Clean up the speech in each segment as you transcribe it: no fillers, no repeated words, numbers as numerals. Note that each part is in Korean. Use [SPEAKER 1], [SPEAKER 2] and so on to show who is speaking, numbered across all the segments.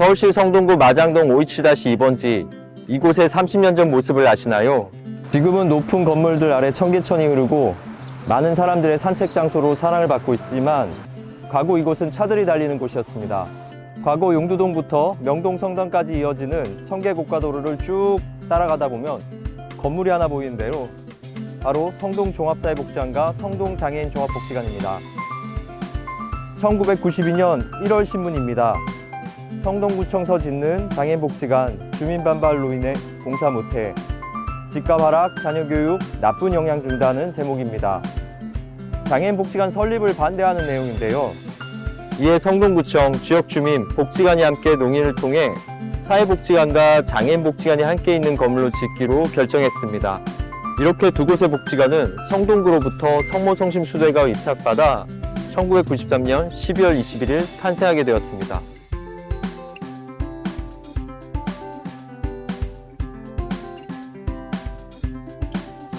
[SPEAKER 1] 서울시 성동구 마장동 527-2번지 이곳의 30년 전 모습을 아시나요? 지금은 높은 건물들 아래 청계천이 흐르고 많은 사람들의 산책 장소로 사랑을 받고 있지만 과거 이곳은 차들이 달리는 곳이었습니다. 과거 용두동부터 명동 성당까지 이어지는 청계고가도로를 쭉 따라가다 보면 건물이 하나 보이는데요. 바로 성동종합사회복지관과 성동장애인종합복지관입니다. 1992년 1월 신문입니다. 성동구청서 짓는 장애인복지관 주민 반발로 인해 공사 못해 집값 하락, 자녀 교육, 나쁜 영향 준다는 제목입니다. 장애인복지관 설립을 반대하는 내용인데요. 이에 성동구청, 지역주민, 복지관이 함께 논의를 통해 사회복지관과 장애인복지관이 함께 있는 건물로 짓기로 결정했습니다. 이렇게 두 곳의 복지관은 성동구로부터 성모성심수대가 위탁받아 1993년 12월 21일 탄생하게 되었습니다.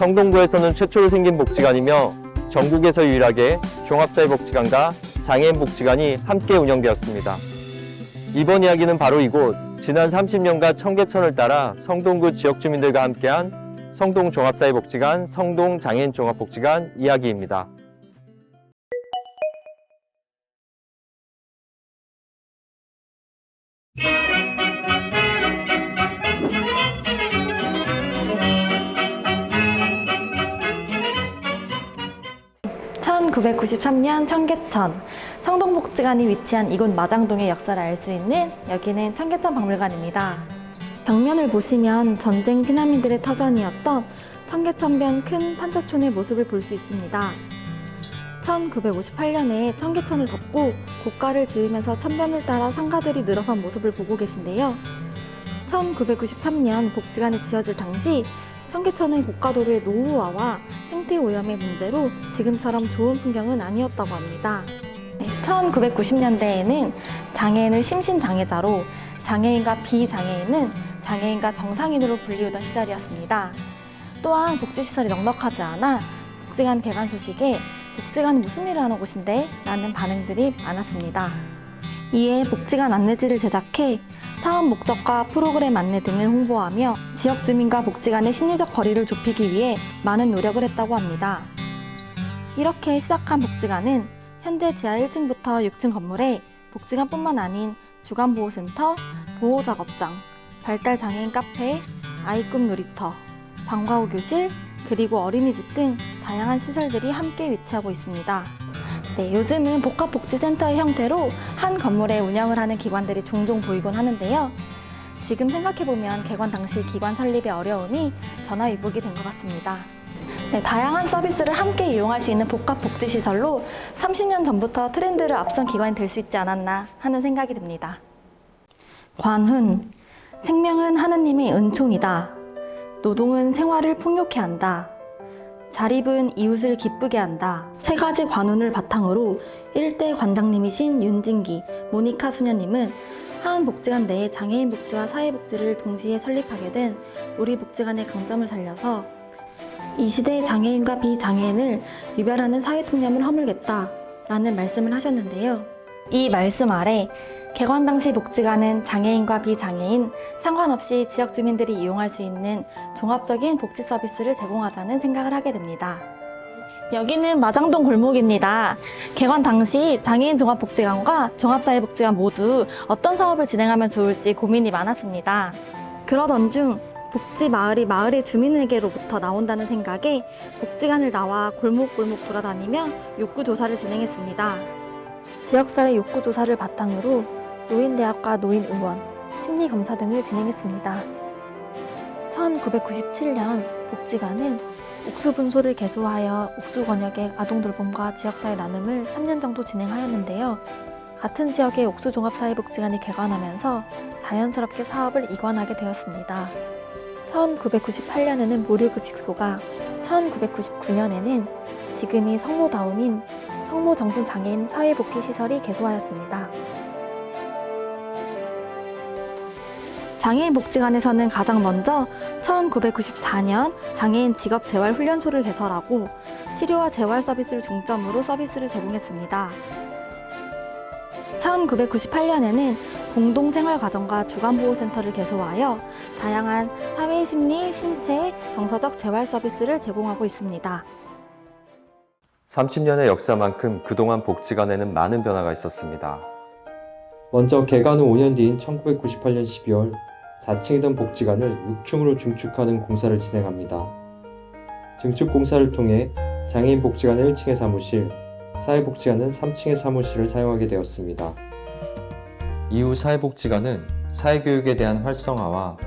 [SPEAKER 1] 성동구에서는 최초로 생긴 복지관이며 전국에서 유일하게 종합사회복지관과 장애인복지관이 함께 운영되었습니다. 이번 이야기는 바로 이곳 지난 30년간 청계천을 따라 성동구 지역주민들과 함께한 성동종합사회복지관, 성동장애인종합복지관 이야기입니다.
[SPEAKER 2] (1993년) 청계천 성동복지관이 위치한 이곳 마장동의 역사를 알 수 있는 여기는 청계천 박물관입니다. 벽면을 보시면 전쟁 피난민들의 터전이었던 청계천변 큰 판처촌의 모습을 볼 수 있습니다. 1958년에 청계천을 덮고 고가를 지으면서 천변을 따라 상가들이 늘어선 모습을 보고 계신데요. 1993년 복지관이 지어질 당시 청계천은 고가도로의 노후화와 생태오염의 문제로 지금처럼 좋은 풍경은 아니었다고 합니다. 1990년대에는 장애인을 심신장애자로, 장애인과 비장애인은 장애인과 정상인으로 불리우던 시절이었습니다. 또한 복지시설이 넉넉하지 않아 복지관 개관 소식에 복지관은 무슨 일을 하는 곳인데? 라는 반응들이 많았습니다. 이에 복지관 안내지를 제작해 사업 목적과 프로그램 안내 등을 홍보하며 지역 주민과 복지관의 심리적 거리를 좁히기 위해 많은 노력을 했다고 합니다. 이렇게 시작한 복지관은 현재 지하 1층부터 6층 건물에 복지관뿐만 아닌 주간보호센터, 보호작업장, 발달장애인 카페, 아이꿈 놀이터, 방과후 교실, 그리고 어린이집 등 다양한 시설들이 함께 위치하고 있습니다. 요즘은 복합복지센터의 형태로 한 건물에 운영을 하는 기관들이 종종 보이곤 하는데요. 지금 생각해보면 개관 당시 기관 설립의 어려움이 전화위복이 된 것 같습니다. 다양한 서비스를 함께 이용할 수 있는 복합복지시설로 30년 전부터 트렌드를 앞선 기관이 될 수 있지 않았나 하는 생각이 듭니다. 관훈, 생명은 하느님의 은총이다. 노동은 생활을 풍요케 한다. 자립은 이웃을 기쁘게 한다. 세 가지 관훈을 바탕으로 1대 관장님이신 윤진기, 모니카 수녀님은 한 복지관 내에 장애인 복지와 사회복지를 동시에 설립하게 된 우리 복지관의 강점을 살려서 이 시대의 장애인과 비장애인을 유별하는 사회통념을 허물겠다 라는 말씀을 하셨는데요. 이 말씀 아래 개관 당시 복지관은 장애인과 비장애인 상관없이 지역 주민들이 이용할 수 있는 종합적인 복지 서비스를 제공하자는 생각을 하게 됩니다. 여기는 마장동 골목입니다. 개관 당시 장애인 종합복지관과 종합사회복지관 모두 어떤 사업을 진행하면 좋을지 고민이 많았습니다. 그러던 중 복지 마을이 마을의 주민에게로부터 나온다는 생각에 복지관을 나와 골목골목 돌아다니며 욕구조사를 진행했습니다. 지역사회 욕구조사를 바탕으로 노인대학과 노인의원, 심리검사 등을 진행했습니다. 1997년 복지관은 옥수분소를 개소하여 옥수권역의 아동돌봄과 지역사회 나눔을 3년 정도 진행하였는데요. 같은 지역의 옥수종합사회복지관이 개관하면서 자연스럽게 사업을 이관하게 되었습니다. 1998년에는 무료급식소가, 1999년에는 지금이 성모다움인 성모정신장애인 사회복귀시설이 개소하였습니다. 장애인복지관에서는 가장 먼저 1994년 장애인 직업재활훈련소를 개설하고 치료와 재활 서비스를 중점으로 서비스를 제공했습니다. 1998년에는 공동생활과정과 주간보호센터를 개소하여 다양한 사회, 심리, 신체, 정서적 재활 서비스를 제공하고 있습니다.
[SPEAKER 1] 30년의 역사만큼 그동안 복지관에는 많은 변화가 있었습니다.
[SPEAKER 3] 먼저 개관 후 5년 뒤인 1998년 12월 4층이던 복지관을 6층으로 중축하는 공사를 진행합니다. 증축 공사를 통해 장애인 복지관은 1층의 사무실, 사회복지관은 3층의 사무실을 사용하게 되었습니다. 이후 사회복지관은 사회교육에 대한 활성화와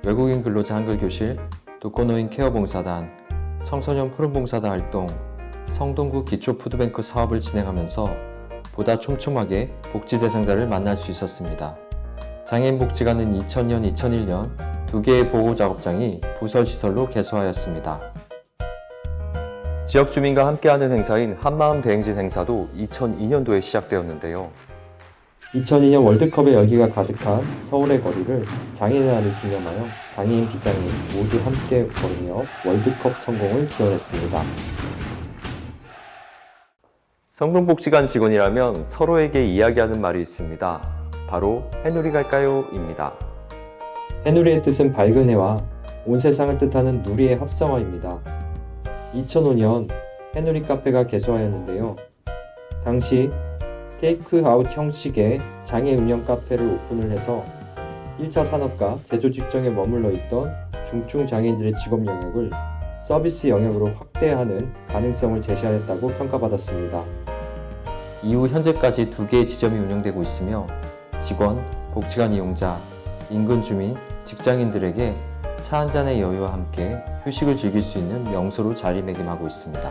[SPEAKER 3] 외국인 근로자 한글교실, 독거노인 케어봉사단, 청소년 푸른봉사단 활동, 성동구 기초푸드뱅크 사업을 진행하면서 보다 촘촘하게 복지 대상자를 만날 수 있었습니다. 장애인 복지관은 2000년, 2001년 2개의 보호작업장이 부설시설로 개소하였습니다.
[SPEAKER 1] 지역 주민과 함께하는 행사인 한마음 대행진 행사도 2002년도에 시작되었는데요.
[SPEAKER 3] 2002년 월드컵의 열기가 가득한 서울의 거리를 장애인의 날을 기념하여 장애인, 비장애인 모두 함께 걸으며 월드컵 성공을 기원했습니다.
[SPEAKER 1] 성동복지관 직원이라면 서로에게 이야기하는 말이 있습니다. 바로 해누리 갈까요? 입니다.
[SPEAKER 3] 해누리의 뜻은 밝은 해와 온 세상을 뜻하는 누리의 합성어입니다. 2005년 해누리 카페가 개소하였는데요. 당시 테이크아웃 형식의 장애 운영 카페를 오픈을 해서 1차 산업과 제조 직종에 머물러 있던 중증 장애인들의 직업 영역을 서비스 영역으로 확대하는 가능성을 제시하였다고 평가받았습니다. 이후 현재까지 2개의 지점이 운영되고 있으며 직원, 복지관 이용자, 인근 주민, 직장인들에게 차 한 잔의 여유와 함께 휴식을 즐길 수 있는 명소로 자리매김하고 있습니다.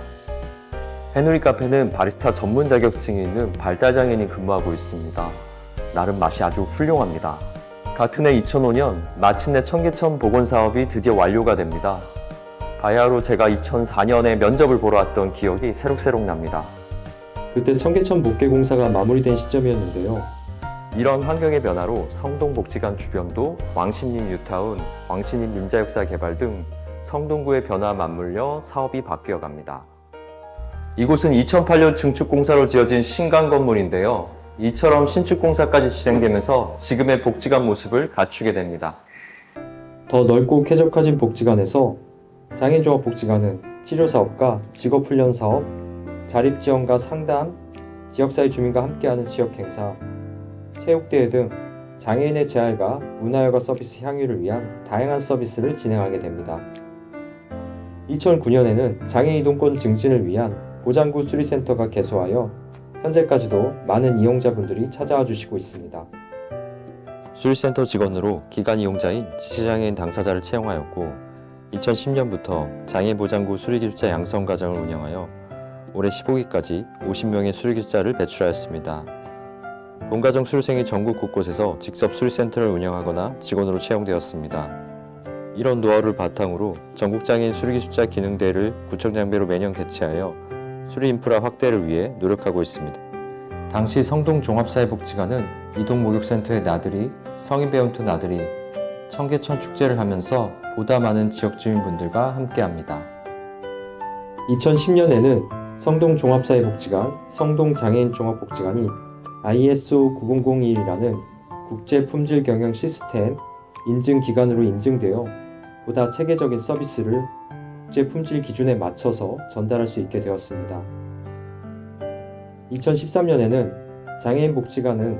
[SPEAKER 1] 해누리 카페는 바리스타 전문 자격증이 있는 발달장애인이 근무하고 있습니다. 나름 맛이 아주 훌륭합니다. 같은 해 2005년 마침내 청계천 복원사업이 드디어 완료가 됩니다. 바야흐로 제가 2004년에 면접을 보러 왔던 기억이 새록새록 납니다.
[SPEAKER 3] 그때 청계천 복개공사가 마무리된 시점이었는데요.
[SPEAKER 1] 이런 환경의 변화로 성동복지관 주변도 왕십리 뉴타운, 왕십리 민자역사 개발 등 성동구의 변화와 맞물려 사업이 바뀌어 갑니다. 이곳은 2008년 증축공사로 지어진 신강 건물인데요. 이처럼 신축공사까지 진행되면서 지금의 복지관 모습을 갖추게 됩니다.
[SPEAKER 3] 더 넓고 쾌적해진 복지관에서 장애인종합복지관은 치료사업과 직업훈련사업, 자립지원과 상담, 지역사회 주민과 함께하는 지역행사, 체육대회 등 장애인의 재활과 문화여가 서비스 향유를 위한 다양한 서비스를 진행하게 됩니다. 2009년에는 장애인 이동권 증진을 위한 보장구 수리센터가 개소하여 현재까지도 많은 이용자분들이 찾아와 주시고 있습니다.
[SPEAKER 4] 수리센터 직원으로 기간 이용자인 지체장애인 당사자를 채용하였고 2010년부터 장애보장구 수리기술자 양성과정을 운영하여 올해 15기까지 50명의 수리기술자를 배출하였습니다. 본과정 수료생이 전국 곳곳에서 직접 수리센터를 운영하거나 직원으로 채용되었습니다. 이런 노하우를 바탕으로 전국장애인 수리기술자 기능대회를 구청장배로 매년 개최하여 수리 인프라 확대를 위해 노력하고 있습니다.
[SPEAKER 3] 당시 성동 종합사회복지관은 이동목욕센터의 나들이, 성인배움터 나들이, 청계천 축제를 하면서 보다 많은 지역 주민분들과 함께합니다. 2010년에는 성동 종합사회복지관, 성동 장애인 종합복지관이 ISO 9001이라는 국제 품질 경영 시스템 인증 기관으로 인증되어 보다 체계적인 서비스를 국제 품질 기준에 맞춰서 전달할 수 있게 되었습니다. 2013년에는 장애인 복지관은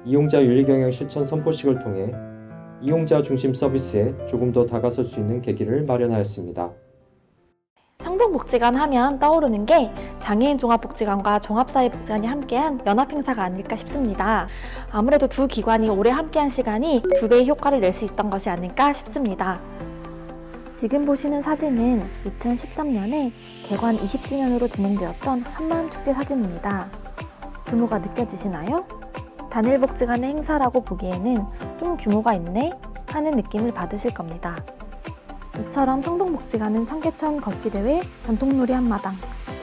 [SPEAKER 3] 이용자 윤리경영 실천 선포식을 통해 이용자 중심 서비스에 조금 더 다가설 수 있는 계기를 마련하였습니다.
[SPEAKER 2] 성동복지관 하면 떠오르는 게 장애인 종합복지관과 종합사회복지관이 함께한 연합행사가 아닐까 싶습니다. 아무래도 두 기관이 오래 함께한 시간이 2배의 효과를 낼 수 있던 것이 아닐까 싶습니다. 지금 보시는 사진은 2013년에 개관 20주년으로 진행되었던 한마음축제 사진입니다. 규모가 느껴지시나요? 단일복지관의 행사라고 보기에는 좀 규모가 있네 하는 느낌을 받으실 겁니다. 이처럼 성동복지관은 청계천 걷기대회, 전통놀이 한마당,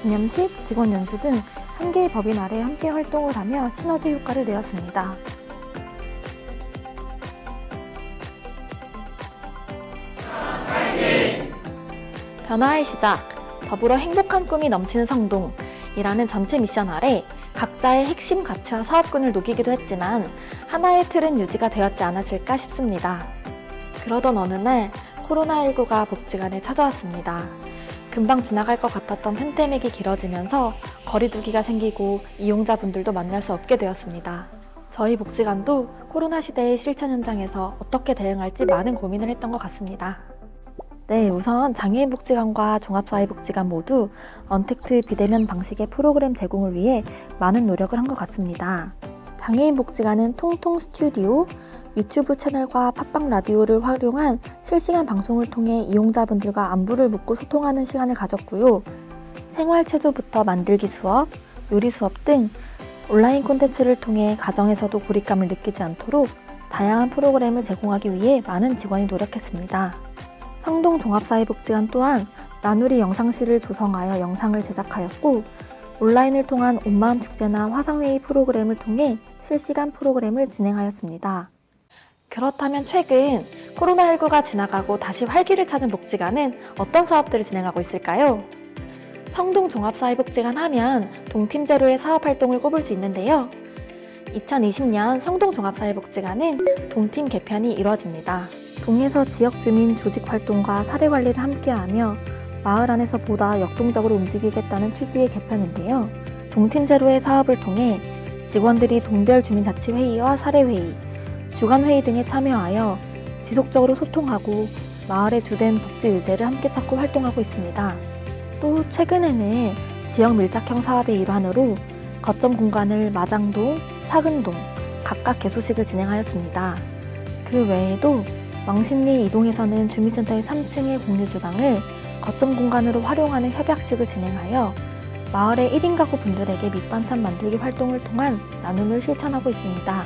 [SPEAKER 2] 기념식, 직원 연수 등 한 개의 법인 아래 함께 활동을 하며 시너지 효과를 내었습니다. 변화의 시작, 더불어 행복한 꿈이 넘치는 성동이라는 전체 미션 아래 각자의 핵심 가치와 사업군을 녹이기도 했지만 하나의 틀은 유지가 되었지 않았을까 싶습니다. 그러던 어느 날 코로나19가 복지관에 찾아왔습니다. 금방 지나갈 것 같았던 팬데믹이 길어지면서 거리두기가 생기고 이용자분들도 만날 수 없게 되었습니다. 저희 복지관도 코로나 시대의 실천 현장에서 어떻게 대응할지 많은 고민을 했던 것 같습니다. 네, 우선 장애인 복지관과 종합사회복지관 모두 언택트 비대면 방식의 프로그램 제공을 위해 많은 노력을 한 것 같습니다. 장애인 복지관은 통통 스튜디오, 유튜브 채널과 팟빵 라디오를 활용한 실시간 방송을 통해 이용자분들과 안부를 묻고 소통하는 시간을 가졌고요. 생활체조부터 만들기 수업, 요리 수업 등 온라인 콘텐츠를 통해 가정에서도 고립감을 느끼지 않도록 다양한 프로그램을 제공하기 위해 많은 직원이 노력했습니다. 성동종합사회복지관 또한 나누리 영상실을 조성하여 영상을 제작하였고 온라인을 통한 온마음 축제나 화상회의 프로그램을 통해 실시간 프로그램을 진행하였습니다. 그렇다면 최근 코로나19가 지나가고 다시 활기를 찾은 복지관은 어떤 사업들을 진행하고 있을까요? 성동종합사회복지관 하면 동팀제로의 사업활동을 꼽을 수 있는데요. 2020년 성동종합사회복지관은 동팀 개편이 이루어집니다. 동에서 지역주민 조직활동과 사례관리를 함께하며 마을 안에서 보다 역동적으로 움직이겠다는 취지의 개편인데요. 동팀제로의 사업을 통해 직원들이 동별 주민자치회의와 사례회의, 주간회의 등에 참여하여 지속적으로 소통하고 마을의 주된 복지 의제를 함께 찾고 활동하고 있습니다. 또 최근에는 지역 밀착형 사업의 일환으로 거점 공간을 마장동, 사근동 각각 개소식을 진행하였습니다. 그 외에도 왕십리 2동에서는 주민센터의 3층의 공유주방을 거점 공간으로 활용하는 협약식을 진행하여 마을의 1인 가구 분들에게 밑반찬 만들기 활동을 통한 나눔을 실천하고 있습니다.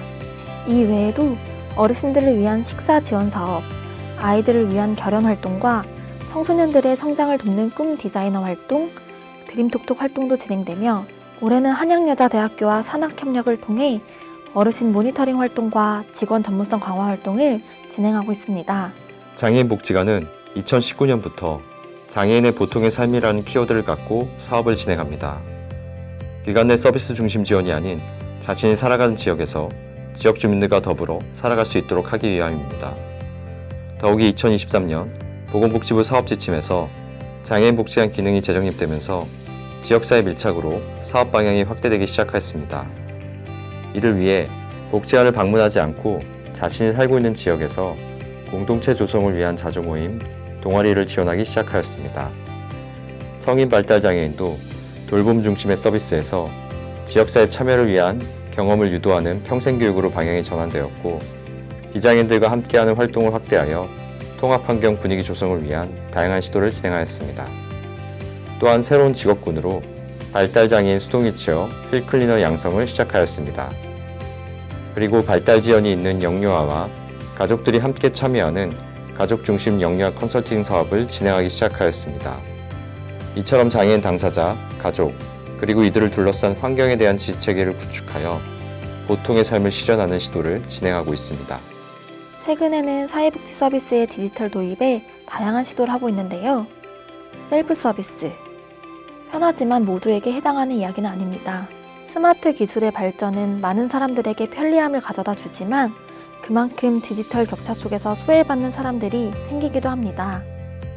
[SPEAKER 2] 이 외에도 어르신들을 위한 식사 지원 사업, 아이들을 위한 결연 활동과 청소년들의 성장을 돕는 꿈 디자이너 활동, 드림톡톡 활동도 진행되며 올해는 한양여자대학교와 산학협력을 통해 어르신 모니터링 활동과 직원 전문성 강화 활동을 진행하고 있습니다.
[SPEAKER 4] 장애인 복지관은 2019년부터 장애인의 보통의 삶이라는 키워드를 갖고 사업을 진행합니다. 기관 내 서비스 중심 지원이 아닌 자신이 살아가는 지역에서 지역 주민들과 더불어 살아갈 수 있도록 하기 위함입니다. 더욱이 2023년 보건복지부 사업지침에서 장애인 복지관 기능이 재정립되면서 지역사회 밀착으로 사업 방향이 확대되기 시작하였습니다. 이를 위해 복지관을 방문하지 않고 자신이 살고 있는 지역에서 공동체 조성을 위한 자조모임, 동아리를 지원하기 시작하였습니다. 성인 발달장애인도 돌봄 중심의 서비스에서 지역사회 참여를 위한 경험을 유도하는 평생교육으로 방향이 전환되었고 비장애인들과 함께하는 활동을 확대하여 통합환경 분위기 조성을 위한 다양한 시도를 진행하였습니다. 또한 새로운 직업군으로 발달장애인 수동 휠체어 휠클리너 양성을 시작하였습니다. 그리고 발달 지연이 있는 영유아와 가족들이 함께 참여하는 가족 중심 영유아 컨설팅 사업을 진행하기 시작하였습니다. 이처럼 장애인 당사자, 가족, 그리고 이들을 둘러싼 환경에 대한 지지체계를 구축하여 보통의 삶을 실현하는 시도를 진행하고 있습니다.
[SPEAKER 2] 최근에는 사회복지 서비스의 디지털 도입에 다양한 시도를 하고 있는데요. 셀프 서비스. 편하지만 모두에게 해당하는 이야기는 아닙니다. 스마트 기술의 발전은 많은 사람들에게 편리함을 가져다 주지만 그만큼 디지털 격차 속에서 소외받는 사람들이 생기기도 합니다.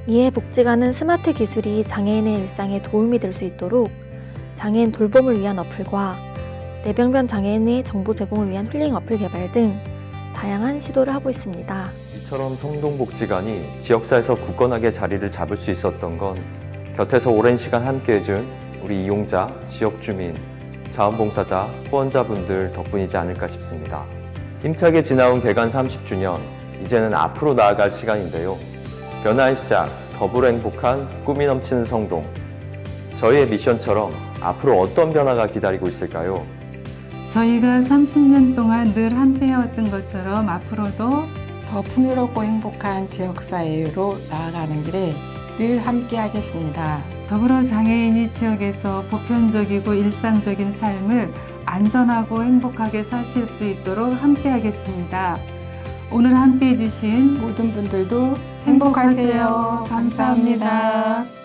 [SPEAKER 2] 이에 복지관은 스마트 기술이 장애인의 일상에 도움이 될 수 있도록 장애인 돌봄을 위한 어플과 뇌병변 장애인의 정보 제공을 위한 힐링 어플 개발 등 다양한 시도를 하고 있습니다.
[SPEAKER 1] 이처럼 성동복지관이 지역사에서 굳건하게 자리를 잡을 수 있었던 건 곁에서 오랜 시간 함께해준 우리 이용자, 지역주민, 자원봉사자, 후원자분들 덕분이지 않을까 싶습니다. 힘차게 지나온 개관 30주년, 이제는 앞으로 나아갈 시간인데요. 변화의 시작, 더불어 행복한 꿈이 넘치는 성동. 저희의 미션처럼 앞으로 어떤 변화가 기다리고 있을까요?
[SPEAKER 5] 저희가 30년 동안 늘 함께해왔던 것처럼 앞으로도
[SPEAKER 6] 더 풍요롭고 행복한 지역사회로 나아가는 길에 늘 함께하겠습니다.
[SPEAKER 5] 더불어 장애인이 지역에서 보편적이고 일상적인 삶을 안전하고 행복하게 사실 수 있도록 함께하겠습니다. 오늘 함께해 주신
[SPEAKER 6] 모든 분들도 행복하세요. 감사합니다.